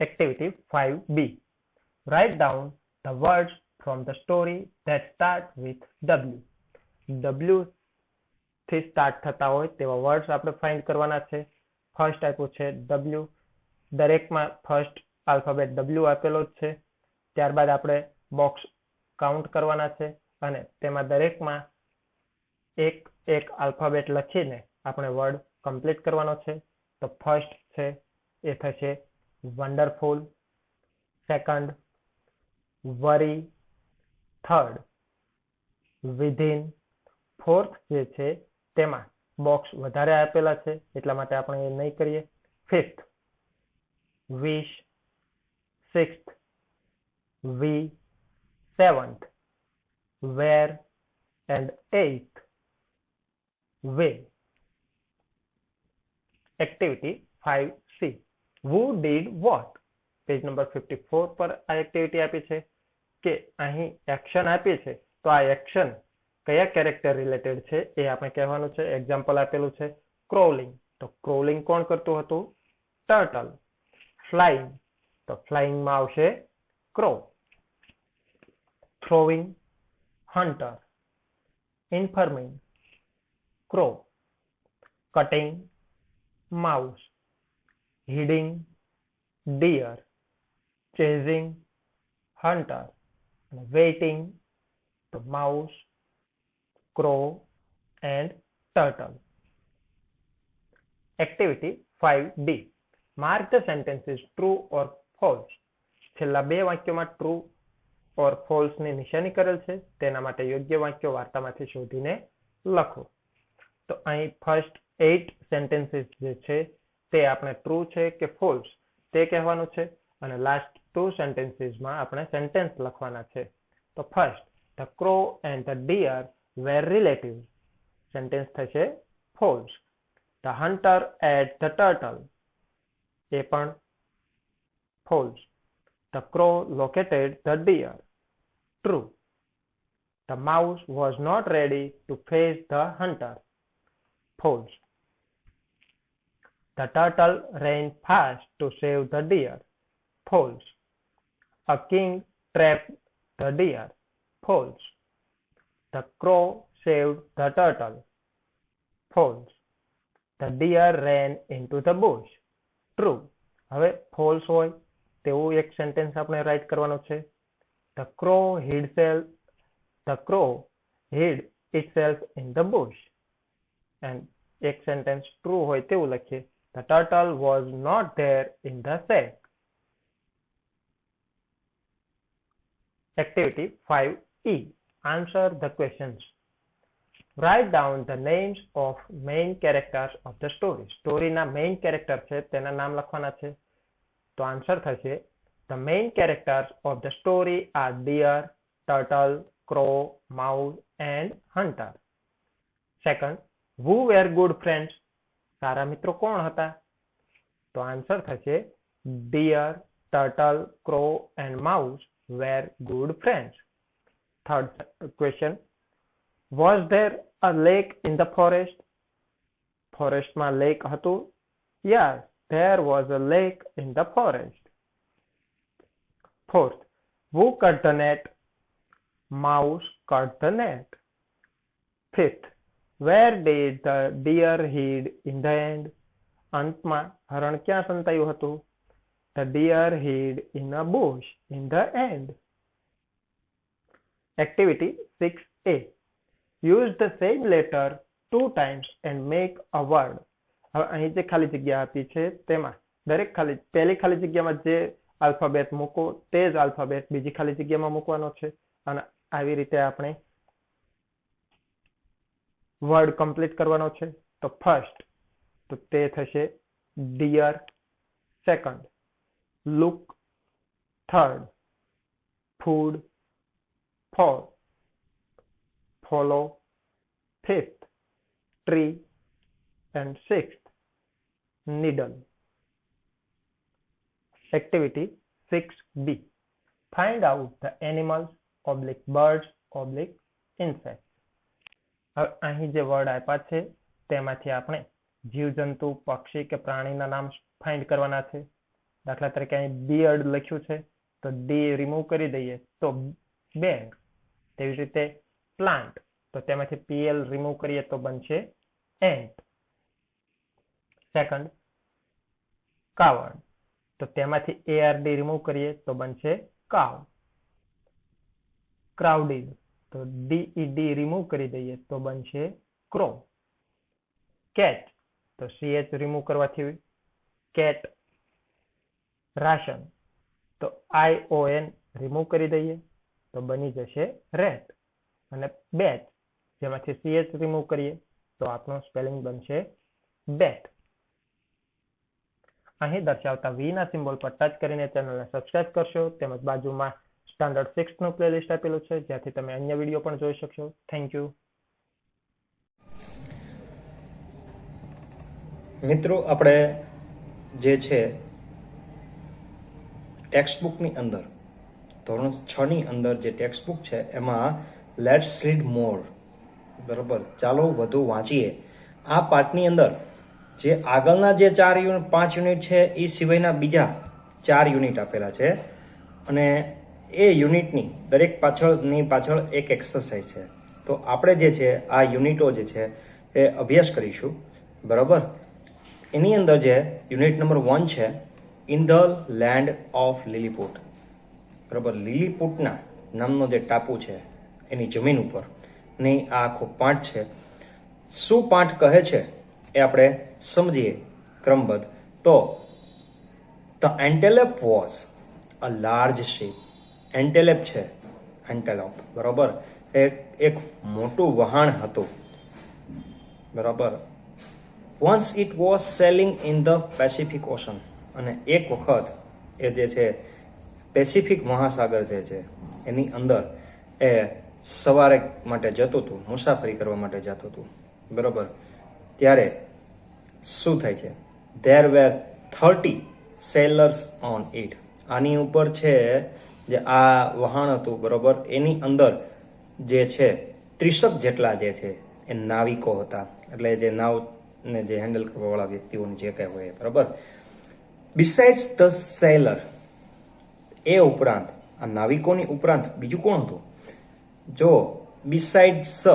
Activity 5B. Write down the words from the story that start with W. W થી start થતા હોય તેવા words આપણે find કરવાના છે. ફર્સ્ટ આપ્યું છે W. દરેકમાં ફર્સ્ટ આલ્ફાબેટ W આપેલો જ છે. ત્યારબાદ આપણે બોક્સ કાઉન્ટ કરવાના છે અને તેમાં દરેકમાં એક એક આલ્ફાબેટ લખીને આપણે વર્ડ કમ્પ્લીટ કરવાનો છે. તો ફર્સ્ટ છે એ થશે વન્ડરફુલ, સેકન્ડ વરી, થર્ડ વિધિન, ફોર્થ જે છે તેમાં બોક્સ વધારે આપેલા છે એટલા માટે આપણે એ નહીં કરીએ. Fifth which, sixth we, seventh where and eighth will. Activity 5C. Who did what? Page number 54 પર આ એક્ટિવિટી આપી છે કે અહીં એક્શન આપી છે તો આ એક્શન કયા કેરેક્ટર રિલેટેડ છે એ આપણે કહેવાનું છે. એક્ઝામ્પલ આપેલું છે ક્રોલિંગ, તો ક્રોલિંગ કોણ કરતું હતું? ટર્ટલ. ફ્લાઇંગ, તો ફ્લાઇંગમાં આવશે crow. Throwing, hunter. Informing, crow. Cutting, mouse. Hiding, deer. Chasing, hunter. Waiting, the mouse, crow and turtle. Activity 5D. Mark the sentences true or false. છેલ્લા બે વાક્યોમાં true or false ની નિશાની કરેલ છે. તેના માટે યોગ્ય વાક્યો વાર્તામાંથી શોધીને લખો. તો અહીં ફર્સ્ટ 8 સેન્ટેન્સીસ જે છે તે આપણે ટ્રુ છે કે ફોલ્સ તે કહેવાનું છે અને લાસ્ટ 2 સેન્ટેન્સીસમાં આપણે સેન્ટેન્સ લખવાના છે. તો first the crow and the deer were relatives. Sentence થશે false. The hunter ate the turtle એ પણ false. The crow located the deer true. The mouse was not ready to face the hunter false. The turtle ran fast to save the deer. False. A king trapped the deer. False. The crow saved the turtle. False. The deer ran into the bush. True. હવે false હોય તેવું એક sentence આપણે right કરવાનો છે. The crow hid itself in the bush. And એક sentence true હોય તેવું લખીએ. The turtle was not there in the sack. Activity 5E. Answer the questions. Write down the names of main characters of the story. સ્ટોરીના main character છે તેના નામ લખવાના છે. તો આન્સર થશે The main characters of the story are deer, turtle, crow, mouse and hunter. Second, who were good friends? સારા મિત્રો કોણ હતા? તો આન્સર થશે deer, turtle, crow and mouse were good friends. Third question, was there a lake in the forest? ફોરેસ્ટમાં lake હતું? Yes, there was a lake in the forest. Fourth, who cut the net? Mouse cut the net. Fifth, where did the deer hid in the end? અંતમાં હરણ ક્યાં સંતાયું હતું? The deer hid in a bush in the end. Activity 6A. Use the same letter 2 times and make a word. હવે અહીં જે ખાલી જગ્યા આપી છે તેમાં દરેક પહેલી ખાલી જગ્યામાં જે આલ્ફાબેટ મૂકો તે જ આલ્ફાબેટ બીજી ખાલી જગ્યામાં મૂકવાનો છે અને આવી રીતે આપણે વર્ડ કમ્પ્લીટ કરવાનો છે. તો ફર્સ્ટ તો તે થશે dear. Second look. Third food. Fourth follow. Fifth tree and sixth needle. Activity 6B. Find out the animals /birds insects. અહીં જે વર્ડ આપ્યા છે તેમાંથી આપણે જીવજંતુ પક્ષી કે પ્રાણીના નામ ફાઇન્ડ કરવાના છે. દાખલા તરીકે અહીં બિયર્ડ લખ્યું છે તો ડી રિમૂવ કરી દઈએ તો બેંગ. તેવી રીતે પ્લાન્ટ તો તેમાંથી પીએલ રિમૂવ કરીએ તો બનશે એન્ટ. સેકન્ડ કાવર્ડ તો તેમાંથી એઆરડી રિમૂવ કરીએ તો બનશે કાવ. ક્રાઉડિડ તો ડીઈડી રિમૂવ કરી દઈએ તો બનશે ક્રો. કેચ તો સીએચ રિમૂવ કરવાથી કેટ. રાશન તો આઈઓએન રિમૂવ કરી દઈએ તો બની જશે રેટ. અને બેચ જેમાંથી સીએચ રિમૂવ કરીએ તો આપણું સ્પેલિંગ બનશે બેટ. અહીં દર્શાવતા વી ના સિમ્બોલ પર ટચ કરીને ચેનલને સબસ્ક્રાઇબ કરશો. તેમજ બાજુમાં સ્ટાન્ડર્ડ 6 નું પ્લેલિસ્ટ આપેલું છે જ્યાંથી તમે અન્ય વિડીયો પણ જોઈ શકશો. Thank you. મિત્રો, આપણે જે છે ટેક્સ્ટ બુકની અંદર ધોરણ 6 ની અંદર જે ટેક્સ્ટ બુક છે એમાં લેટ્સ રીડ મોર, બરોબર, ચાલો વધુ વાંચીએ. આ પાઠની અંદર જે આગળના જે 5 યુનિટ છે એ સિવાયના બીજા 4 યુનિટ આપેલા છે અને એ યુનિટની દરેક પાછળ એક એક્સરસાઇઝ છે. તો આપણે જે છે આ યુનિટો જે છે એ અભ્યાસ કરીશું, બરોબર. એની અંદર જે યુનિટ નંબર 1 છે in the land of Lilliput, બરોબર. લીલીપુટના નામનો જે ટાપુ છે એની જમીન ઉપર ની આ આખો પાઠ છે. શું પાઠ કહે છે એ આપણે સમજીએ ક્રમબદ્ધ. તો the antelope was a large ship. Antelope છે, એન્ટેલોપ, બરોબર, એક મોટું વહાણ હતું, બરોબર. Once it was sailing in the Pacific Ocean. અને એક વખત એ જે છે પેસિફિક મહાસાગર જે છે એની અંદર એ સવારે માટે જતું હતું, મુસાફરી કરવા માટે જતું હતું, બરોબર. ત્યારે શું થાય છે? There were 30 sellers on it. આની ઉપર છે જે આ વહાણ હતું, બરોબર, એની અંદર જે છે 30 જેટલા જે છે એ નાવિકો હતા. એટલે જે નાવને જે હેન્ડલ કરવા વાળા વ્યક્તિઓની જે કઈ હોય, બરોબર. બિસાઇડ્સ ધ સેલર, એ ઉપરાંત આ નાવિકોની ઉપરાંત બીજું કોણ હતું? જો બિસાઇડ્સ,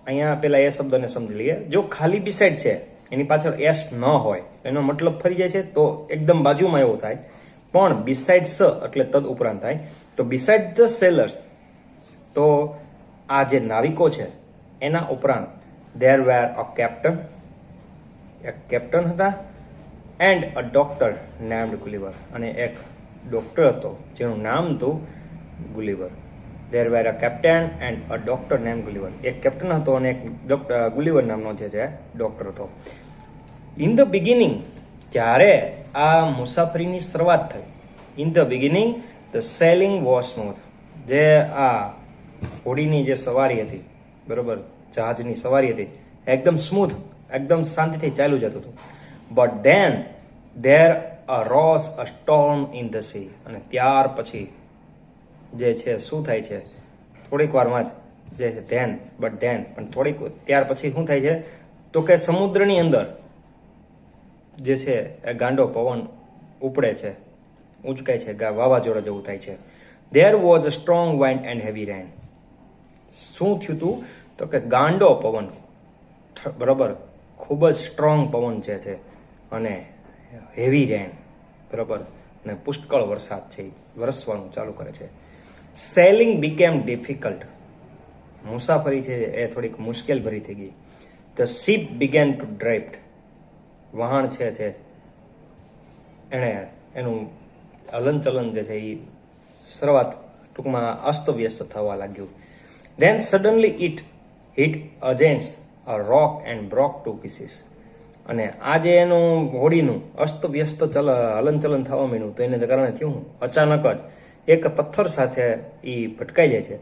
અહીંયા પેલા એ શબ્દને સમજી લઈએ. જો ખાલી બિસાઇડ છે એની પાછળ એસ ન હોય એનો મતલબ ફરી જાય છે તો એકદમ બાજુમાં એવું થાય. પણ બિસાઇડ્સ એટલે તદ ઉપરાંત થાય. તો બિસાઇડ ધ સેલર્સ, તો આ જે નાવિકો છે એના ઉપરાંત દેર વેર અ કેપ્ટન, એક કેપ્ટન હતા, and a doctor named Gulliver, અને એક ડોક્ટર હતો જેનું નામ હતું Gulliver. There were a captain and a doctor named Gulliver. એક કેપ્ટન હતો અને એક ગુલિવર નામનો જે છે ડોક્ટર હતો. ઇન ધ બિગિનિંગ, જ્યારે આ મુસાફરીની શરૂઆત થઈ, in the beginning the selling was smooth. જે આ હોડીની જે સવારી હતી, બરોબર, જહાજની સવારી હતી, એકદમ સ્મૂથ, એકદમ શાંતિથી ચાલ્યું જતું હતું. But then there arose a storm in the sea. અને ત્યાર પછી જે છે શું થાય છે, થોડીક વારમાં જ જે છે પણ થોડીક ત્યાર પછી શું થાય છે તો કે સમુદ્રની અંદર જે છે એ ગાંડો પવન ઉપડે છે, ઊંચકાય છે, વાવાઝોડા જેવું થાય છે. There was a strong wind and heavy rain. શું થયું હતું તો કે ગાંડો પવન, બરોબર, ખૂબ જ સ્ટ્રોંગ પવન જે છે અને હેવી રેન, બરોબર, અને પુષ્કળ વરસાદ છે વરસવાનું ચાલુ કરે છે. Sailing became difficult. મુસાફરી છે એ થોડીક મુશ્કેલ ભરી થઈ ગઈ. The ship began to drift. વહાણ છે તે એણે એનું હલનચલન જે છે એ શરૂઆત ટૂંકમાં અસ્તવ્યસ્ત થવા લાગ્યું. Then suddenly it hit against a rock and broke to pieces. અને આ જે એનું હોડીનું અસ્તવ્યસ્ત હલનચલન થવા માંડ્યું તો એને કારણે થયું અચાનક જ એક પથ્થર સાથે એ ભટકાઈ જાય છે.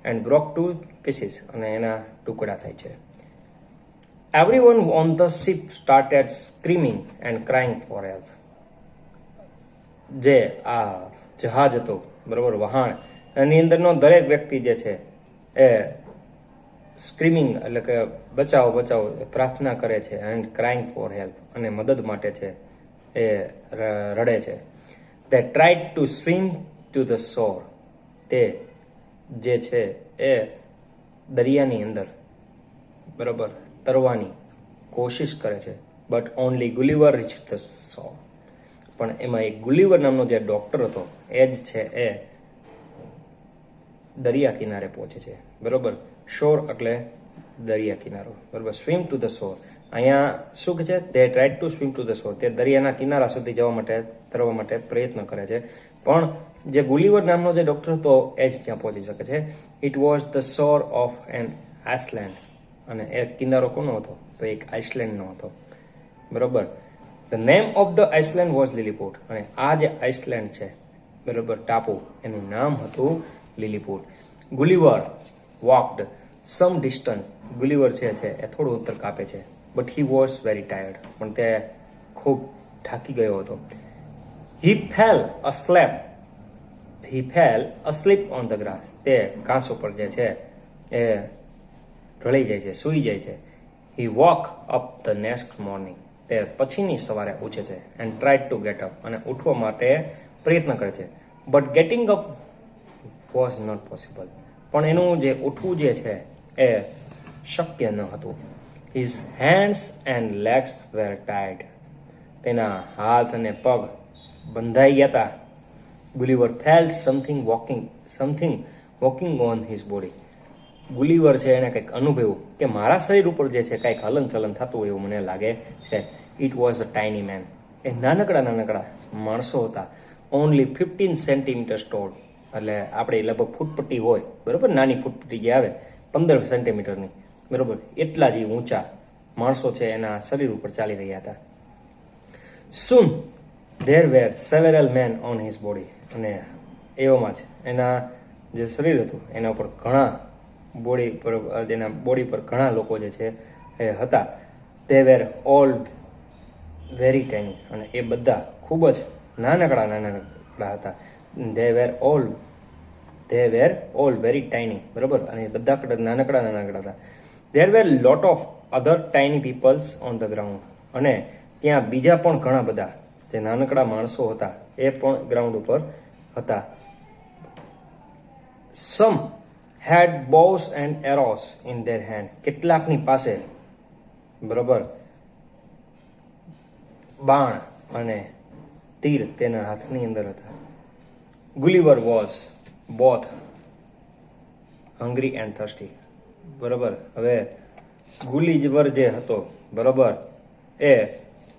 એન્ડ બ્રોક ટુ પીસીસ, અને એના ટુકડા થાય છે. Everyone on the ship started screaming and crying for help. જે આ જહાજ હતો, બરોબર, વહાણ, એની અંદરનો દરેક વ્યક્તિ જે છે એ સ્ક્રીમિંગ એટલે કે બચાવો બચાવો પ્રાર્થના કરે છે, એન્ડ ક્રાઇંગ ફોર હેલ્પ, અને મદદ માટે છે એ રડે છે. તે tried to swim to the shore, તે જે છે એ દરિયાની અંદર બરાબર તરવાની કોશિશ કરે છે. બટ ઓનલી ગુલિવર રીચ ધ શોર, પણ એમાં એક ગુલિવર નામનો જે ડોક્ટર હતો એ જ છે એ દરિયા કિનારે પહોંચે છે. બરોબર, શોર એટલે દરિયા કિનારો. બરોબર, સ્વિમ ટુ ધ શોર, અહીંયા શું કે છે, તે tried to swim to the shore, તે દરિયાના કિનારા સુધી જવા માટે તરવા માટે પ્રયત્ન કરે છે. પણ જે ગુલિવર નામનો જે ડોક્ટર હતો એ જ ત્યાં પહોંચી શકે છે. It was the shore of an island, અને એ કિનારો કોનો હતો, તો એક આઇસલેન્ડનો હતો. બરોબર, the name of the island was Lilliput, અને આ જે આઇસલેન્ડ છે બરોબર ટાપુ, એનું નામ હતું લિલીપુટ. ગુલિવર વોકડ સમ ડિસ્ટન્સ, ગુલિવર છે એ થોડું અંતર કાપે છે. But he was very tired, પણ તે ખૂબ થાકી ગયો હતો. He fell asleep on the grass, તે ઘાસ ઉપર જે છે એ ઢળી જાય છે, સૂઈ જાય છે. He woke up the next morning, તે પછીની સવારે ઉઠે છે. And tried to get up, અને ઉઠવા માટે પ્રયત્ન કરે છે. But getting up was not possible, પણ એનું જે ઉઠવું જે છે એ શક્ય ન હતું. His hands and legs were tied, તેના હાથ અને પગ બંધાઈ ગયા હતા. Gulliver felt something walking on his body, Gulliver છે એને કંઈક અનુભવ્યું કે મારા શરીર ઉપર જે છે કંઈક હલન ચલન થતું એવું મને લાગે છે. It was a tiny man, એ નાનકડા માણસો હતા. ઓનલી 15 સેન્ટીમીટર ટોલ, એટલે આપણે લગભગ ફૂટપટ્ટી હોય બરોબર, નાની ફૂટપટ્ટી જે આવે 15 સેન્ટીમીટરની બરોબર, એટલા જ ઊંચા માણસો છે એના શરીર ઉપર ચાલી રહ્યા હતા. Soon there were several men on his body, અને એવામાં જ એના જે શરીર હતું એના ઉપર એના બોડી પર ઘણા લોકો જે છે એ હતા. They were all very tiny, અને એ બધા ખૂબ જ નાનકડા હતા. They were all very tiny, બરોબર, અને એ બધા નાનકડા હતા. There were lot of other tiny peoples on the ground, અને ત્યાં બીજા પણ ઘણા બધા જે નાનકડા માણસો હતા એ પણ ગ્રાઉન્ડ ઉપર હતા. Some had bows and arrows in their hand, કેટલાકની પાસે બરોબર બાણ અને તીર તેના હાથની અંદર હતા. Gulliver was both hungry and thirsty, બરોબર. હવે ગુલિવર જે હતો બરોબર એ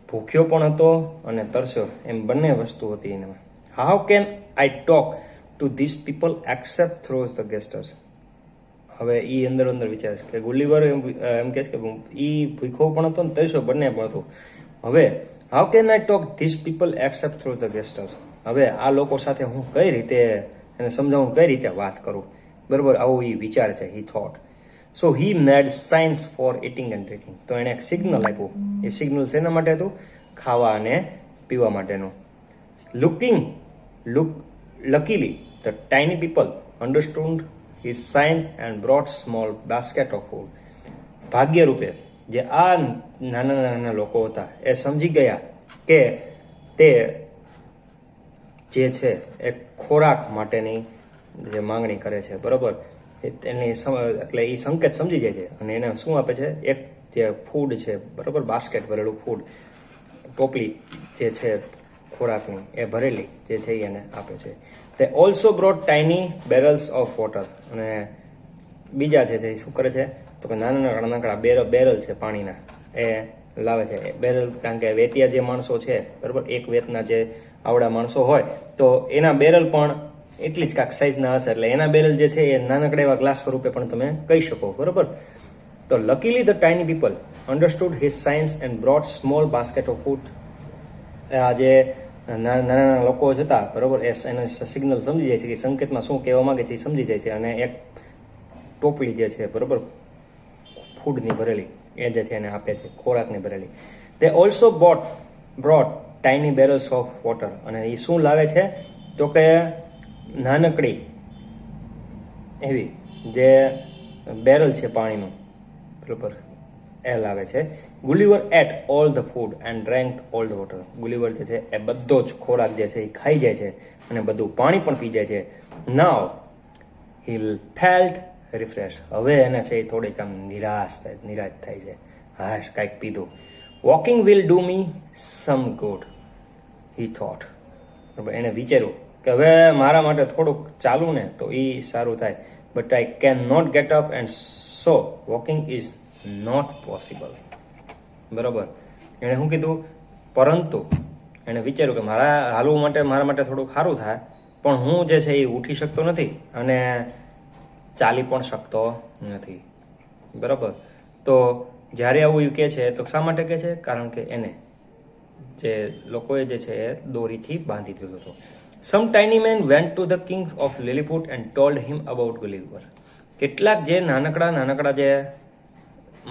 ભૂખ્યો પણ હતો અને તરસ્યો, એમ બંને વસ્તુ હતી એનામાં. How can I talk to these people except through the gestures, હવે એ અંદર વિચારે છે કે ગુલિવર એમ કહે છે કે એ ભૂખ્યો પણ હતો ને તરસ્યો બંને પણ હતો. હવે how can I talk these people except through the gestures, હવે આ લોકો સાથે હું કઈ રીતે એને સમજાવું, કઈ રીતે વાત કરું, બરોબર, આવું એ વિચાર છે. He thought. So he made signs for eating and drinking, તો એણે એક સિગ્નલ આપ્યું. એ સિગ્નલ શેના માટે હતું? ખાવા અને પીવા માટેનું. Luckily the tiny people understood his signs and brought small basket of food, ભાગ્ય રૂપે જે આ નાના લોકો હતા એ સમજી ગયા કે તે જે છે એ ખોરાક માટેની જે માંગણી કરે છે બરોબર, એની એટલે એ સંકેત સમજી જાય છે અને એને શું આપે છે? એક જે ફૂડ છે બરોબર, બાસ્કેટ ભરેલું ફૂડ, ટોપલી જે છે ખોરાકની એ ભરેલી જે છે એને આપે છે. તે also brought tiny barrels of water, અને બીજા છે એ શું કરે છે તો કે નાના બેરલ છે પાણીના એ લાવે છે. બેરલ કારણ કે વેતિયા જે માણસો છે બરોબર, એક વેતના જે આવડા માણસો હોય તો એના બેરલ પણ એટલી જ કાંક સાઇઝના હશે, એટલે એના બેરલ જે છે એ નાનકડા એવા ગ્લાસ સ્વરૂપે પણ તમે કહી શકો બરોબર. તો luckily the tiny people understood his science and brought small basket of food, આ જે નાના લોકો જ હતા બરોબર એ એનો સિગ્નલ સમજી જાય છે કે સંકેતમાં શું કહેવા માંગે છે એ સમજી જાય છે, અને એક ટોપલી જે છે બરોબર ફૂડની ભરેલી એ જે છે એને આપે છે, ખોરાકની ભરેલી. તે also brought tiny barrels of water, અને એ શું લાવે છે તો કે નાનકડી એવી જે બેરલ છે પાણીનું બરોબર, એલ આવે છે. Gulliver ate all the food and drank all the water. Gulliver જે છે એ બધો જ ખોરાક જે છે એ ખાઈ જાય છે અને બધું પાણી પણ પી જાય છે. નાવ હી ફેલ્ટ રિફ્રેશ. હવે એને છે એ થોડીક આમ નિરાશ થાય છે. હાશ, કાંઈક પીધું. Walking will do me sum good, he thought. બરાબર, એને વિચાર્યું કે હવે મારા માટે થોડુંક ચાલવું ને તો એ સારું થાય. But I can not get up and so walking is not possible. બરાબર, એણે શું કીધું? પરંતુ એણે વિચાર્યું કે હાલવું માટે મારા માટે થોડુંક સારું થાય, પણ હું જે છે એ ઉઠી શકતો નથી અને ચાલી પણ શકતો નથી. બરાબર, તો જ્યારે આવું કહે છે તો શા માટે કહે છે? કારણ કે એને જે લોકોએ જે છે એ દોરીથી બાંધી દીધું હતું. Some tiny men went to the king of Lilliput and told him about Gulliver. કેટલાક જે નાનકડા જે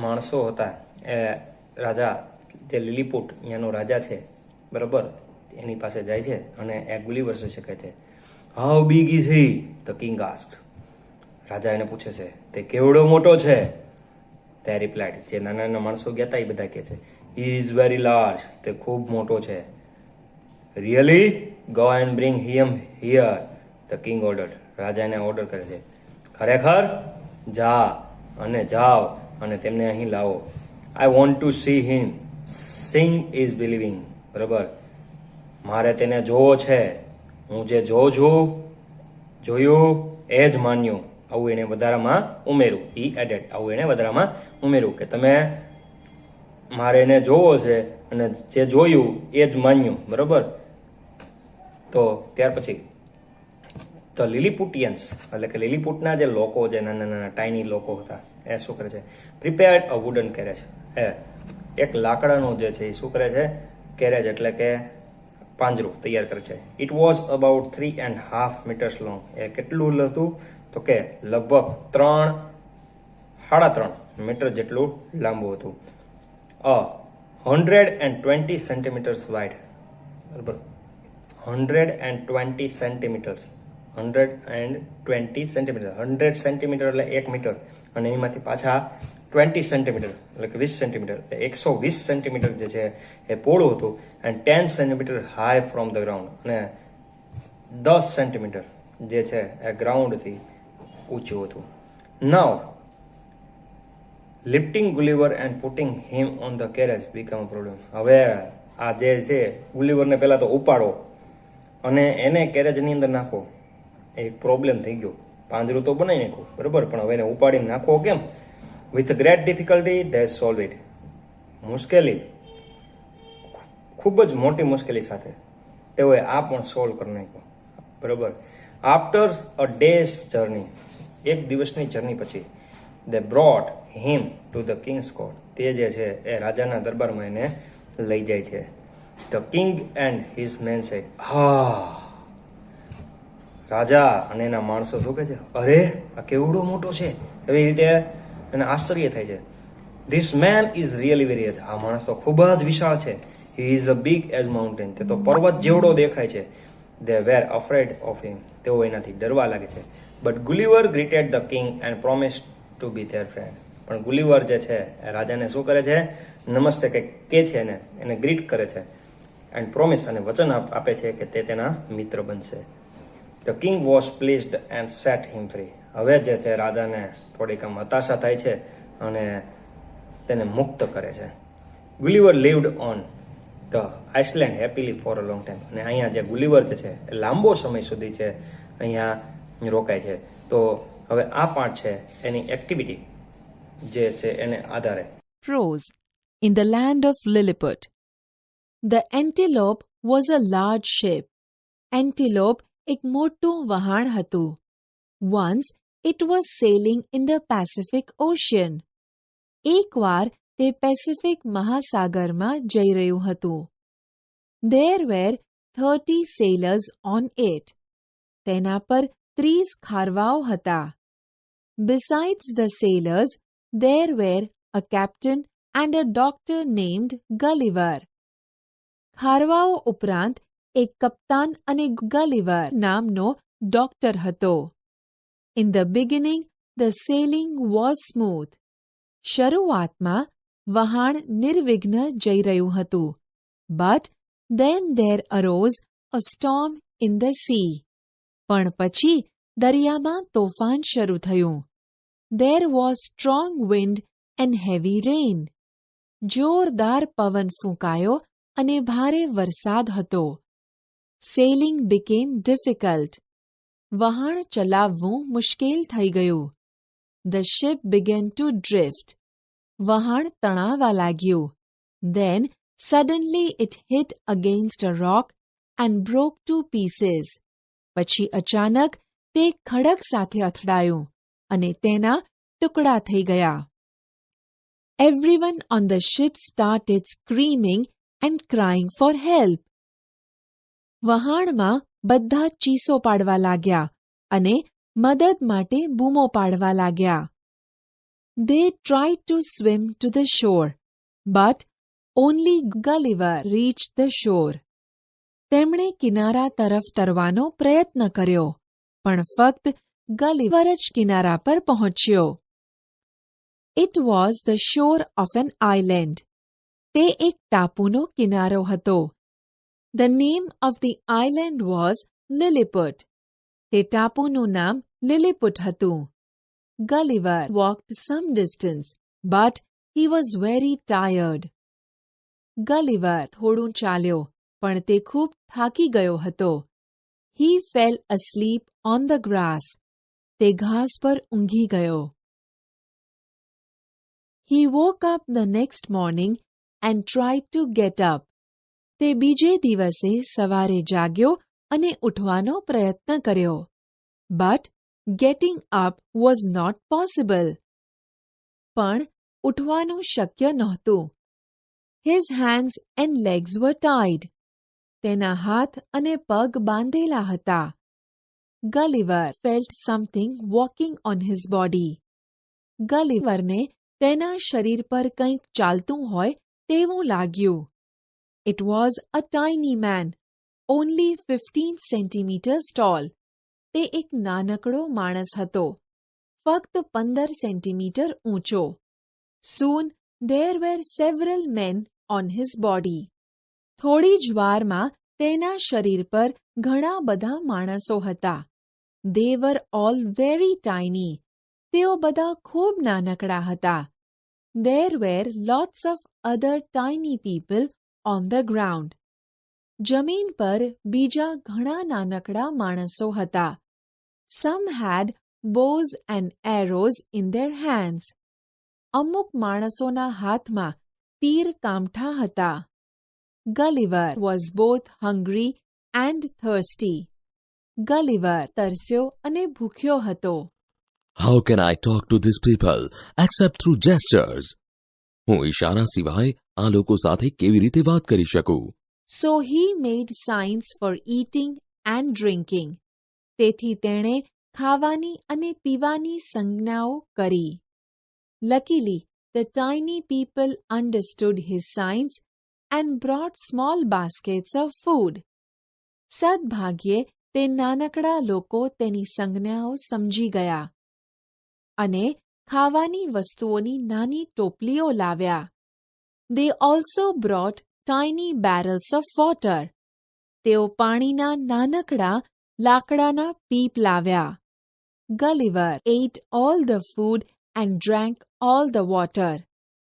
માણસો હતા, એ રાજા જે લિલીપુટ અહીંયાનો રાજા છે, બરાબર, એની પાસે જાય છે અને એ ગુલિવર વિશે કહે છે. How big is he? The king asked. રાજા એને પૂછે છે તે કેવડો મોટો છે? તે રિપ્લાઇડ. જે નાના માણસો ગયા હતા એ બધા કહે છે હી ઇઝ વેરી લાર્જ. તે ખૂબ મોટો છે. Really? Go and bring him here, the king order. રાજા એને ઓર્ડર કરે છે. ખરેખર? જાઓ અને તેમને અહીં લાવો. I want to see him. Seeing is believing. બરાબર, મારે તેને જોવો છે. હું જે જોયું એ જ માન્યું. આવું એણે વધારામાં ઉમેર્યું. આવું એણે વધારામાં ઉમેર્યું કે તમે મારે એને જોવો છે અને જે જોયું એ જ માન્યું. બરાબર, તો ત્યાર પછી ધ લિલીપુટિયન્સ, એટલે કે લિલીપુટના જે લોકો, જે નાના ટાઈની લોકો હતા, એ શું કરે છે? પ્રિપેર્ડ અ વુડન કેરેજ. એક લાકડાનું જે છે એ શું કરે છે? કેરેજ એટલે કે પાંજરું તૈયાર કરે છે. It was about 3.5 meters long. એ કેટલું હતું? તો કે લગભગ 3.5 મીટર જેટલું લાંબુ હતું. 120 centimeters વાઇડ. બરાબર, 120 centimeters. 120 સેન્ટીમીટર. 100 સેન્ટીમીટર એટલે 1 મીટર, અને એમાંથી પાછા 20 સેન્ટીમીટર એટલે કે 20 સેન્ટીમીટર એટલે 120 સેન્ટીમીટર જે છે એ પહોળું હતું. And 10 centimetre high from the ground, અને 10 સેન્ટીમીટર જે છે એ ગ્રાઉન્ડથી ઊંચું હતું. Now lifting Gulliver and putting him on the carriage become a problem. હવે આ જે છે ગુલિવરને પહેલા તો ઉપાડો અને એને કેરેજની અંદર નાખો, એક પ્રોબ્લેમ થઈ ગયો. પાંજરું તો બનાવી નાખ્યું, બરાબર, પણ હવે એને ઉપાડીને નાખો કેમ? With great difficulty they solve it. મુશ્કેલી, ખૂબ જ મોટી મુશ્કેલી સાથે તેઓએ આ પણ સોલ્વ કરી નાખ્યો. બરાબર, આફ્ટર અ ડેઝ જર્ની, એક દિવસની જર્ની પછી, they brought him to the king's court. તે જે છે એ રાજાના દરબારમાં એને લઈ જાય છે. The king and his men said. રાજા અને એના માણસો શું કહે છે? અરે, આ કેવડો મોટો છે! એવી રીતે એને આશ્ચર્ય થાય છે. This man is really very huge. આ માણસ તો ખૂબ જ વિશાળ છે. He is a big as mountain. તે તો પર્વત જેવડો દેખાય છે. They were afraid of him. તેઓ એનાથી ડરવા લાગે છે. But Gulliver greeted the king and promised to be their friend. પણ ગુલિવર જે છે એ રાજાને શું કરે છે? નમસ્તે કે છે, એને ગ્રીટ કરે છે. એન્ડ પ્રોમિસ, અને વચન આપે છે કે તે તેના મિત્ર બનશે. The king was pleased and set him free. હવે જે છે રાજાને થોડીક આમ હતાશા થાય છે અને તેને મુક્ત કરે છે. Gulliver lived on the island happily for a long time. અને અહીંયા જે ગુલિવર જે છે એ લાંબો સમય સુધી છે અહીંયા રોકાય છે. તો હવે આ પાર્ટ છે એની એક્ટિવિટી જે છે એને આધારે. Prose. In the land of Lilliput. The antelope was a large ship. Antelope એક મોટું વહાણ હતું. Once it was sailing in the Pacific Ocean. એકવાર તે પેસિફિક મહાસાગરમાં જઈ રહ્યું હતું. There were 30 sailors on it. તેના પર 30 ખારવાઓ હતા. Besides the sailors, there were a captain and a doctor named Gulliver. ખારવાઓ ઉપરાંત એક કપ્તાન અને ગલિવર નામનો ડોક્ટર હતો. In the beginning, the sailing was smooth. શરૂઆતમાં વહાણ નિર્વિઘ્ન જઈ રહ્યું હતું. But then there arose a storm in the sea. પણ પછી દરિયામાં તોફાન શરૂ થયું. There was strong wind and heavy rain. જોરદાર પવન ફૂંકાયો અને ભારે વરસાદ હતો. Sailing became difficult. વહાણ ચલાવવું મુશ્કેલ થઈ ગયું. The ship began to drift. વહાણ તણાવા લાગ્યું. Then suddenly it hit against a rock and broke to pieces. પછી અચાનક તે ખડક સાથે અથડાયું અને તેના ટુકડા થઈ ગયા. Everyone on the ship started screaming and crying for help. વહાણમાં બધા ચીસો પાડવા લાગ્યા અને મદદ માટે બૂમો પાડવા લાગ્યા. They tried to swim to the shore, but only Gulliver reached the shore. તેમણે કિનારા તરફ તરવાનો પ્રયત્ન કર્યો, પણ ફક્ત ગલિવર જ કિનારા પર પહોંચ્યો. It was the shore of an island. તે એક ટાપુનો કિનારો હતો. The name of the island was Lilliput. તે ટાપુનું નામ લિલિપુટ હતું. Gulliver walked some distance, but he was very tired. Gulliver થોડું ચાલ્યો, પણ તે ખૂબ થાકી ગયો હતો. He fell asleep on the grass. તે ઘાસ પર ઊંઘી ગયો. He woke up the next morning and tried to get up. તે બીજે દિવસે સવારે જાગ્યો અને ઉઠવાનો પ્રયત્ન કર્યો. But getting up was not possible. પણ ઉઠવાનું શક્ય નહોતું. His hands and legs were tied. તેના હાથ અને પગ બાંધેલા હતા. Gulliver felt something walking on his body. ગલિવરને તેના શરીર પર કંઈક ચાલતું હોય તેવું લાગ્યું. It was a tiny man, only 15 centimeters tall. તે એક નાનકડો માણસ હતો, ફક્ત 15 સેન્ટીમીટર ઊંચો. Soon there were several men on his body. થોડી જ વારમાં તેના શરીર પર ઘણા બધા માણસો હતા. They were all very tiny. તેઓ બધા ખૂબ નાનકડા હતા. There were lots of other tiny people on the ground. જમીન પર બીજા ઘણા નાનકડા માણસો હતા. Some had bows and arrows in their hands. અમુક માણસોના હાથમાં તીર કામઠા હતા. Gulliver was both hungry and thirsty. Gulliver તરસ્યો અને ભૂખ્યો હતો. How can I talk to these people except through gestures? હું ઈશારા સિવાય આ લોકો સાથે કેવી રીતે વાત કરી શકું? So he made signs for eating and drinking. તેથી તેણે ખાવાની અને પીવાની સંજ્ઞાઓ કરી. Luckily, the tiny people understood his signs and brought small baskets of food. સદભાગ્યે તે નાનકડા લોકો તેની સંજ્ઞાઓ સમજી ગયા અને ખાવાની વસ્તુઓની નાની ટોપલીઓ લાવ્યા. They also brought tiny barrels of water. તેઓ પાણીના નાનકડા લાકડાના પીપ લાવ્યા. Gulliver ate all the food and drank all the water.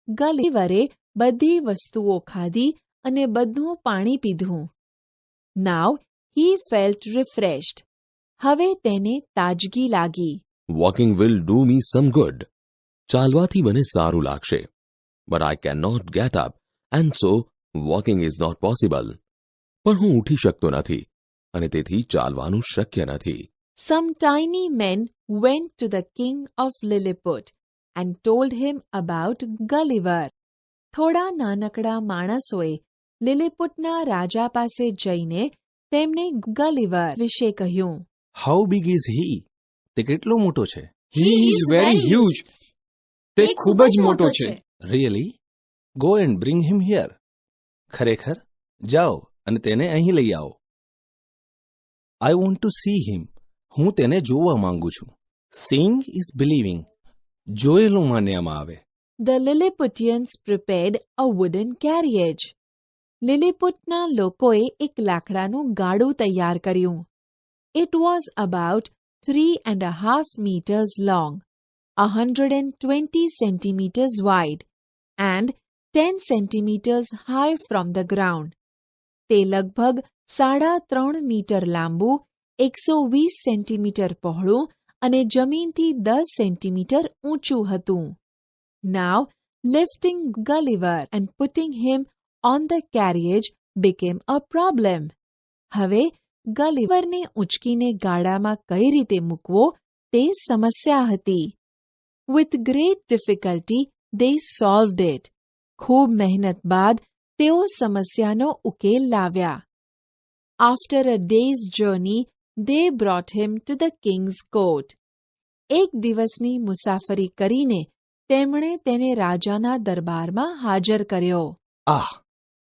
ગલિવરે બધી વસ્તુઓ ખાધી અને બધું પાણી પીધું. Now he felt refreshed. હવે તેને તાજગી લાગી. Walking will do me some good. ચાલવાથી મને સારું લાગશે. But I cannot get up, and so walking is not possible. પણ હું ઉઠી શકતો નથી અને તેથી ચાલવાનું શક્ય નથી. Some tiny men went to the king of Lilliput and told him about Gulliver. થોડા નાનકડા માણસોએ લિલિપુટના રાજા પાસે જઈને તેમને ગલિવર વિશે કહ્યું. How big is he? તે કેટલો મોટો છે? He is very huge. તે ખૂબ જ મોટો છે. Really? Go and bring him here. ખરેખર? જાઓ અને તેને અહીં લઈ આવો. I want to see him. હું તેને જોવા માંગુ છું. Seeing is believing. જોયેલું માન્યામાં આવે. The Lilliputians prepared a wooden carriage. લિલીપુટના લોકોએ એક લાકડાનું ગાડું તૈયાર કર્યું. It was about 3.5 meters long, 120 centimeters wide, and 10 centimeters high from the ground. તે લગભગ 3.5 મીટર લાંબુ, 120 સેન્ટીમીટર પહોળું અને જમીનથી 10 સેન્ટીમીટર ઊંચું હતું. Now, lifting Gulliver and putting him on the carriage became a problem. હવે ગલિવરને ઉંચકીને ગાડામાં કઈ રીતે મૂકવો તે સમસ્યા હતી. With great difficulty they solved it. ખૂબ મહેનત બાદ તેઓ સમસ્યાનો ઉકેલ લાવ્યા. After a day's journey, they brought him to the king's court. એક દિવસની મુસાફરી કરીને તેમણે તેને રાજાના દરબારમાં હાજર કર્યો. Ah,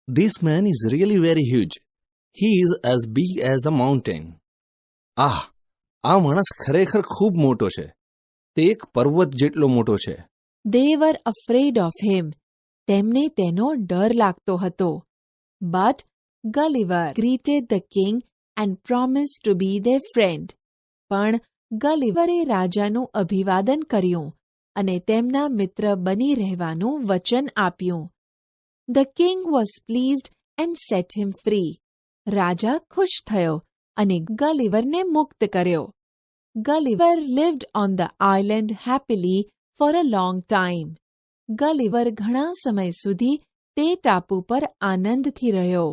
this man is really very huge. He is as big as a mountain. આ માણસ ખરેખર ખૂબ મોટો છે. તે એક પર્વત જેટલો મોટો છે. They were afraid of him. તેમને તેનો ડર લાગતો હતો. But Gulliver greeted the king and promised to be their friend. પણ ગલિવરે રાજાનું અભિવાદન કર્યું અને તેમના મિત્ર બની રહેવાનું વચન આપ્યું. The king was pleased and set him free. રાજા ખુશ થયો અને ગલિવરને મુક્ત કર્યો. Gulliver lived on the island happily for a long time. ગલિવર ઘણા સમય સુધી તે ટાપુ પર આનંદથી રહ્યો.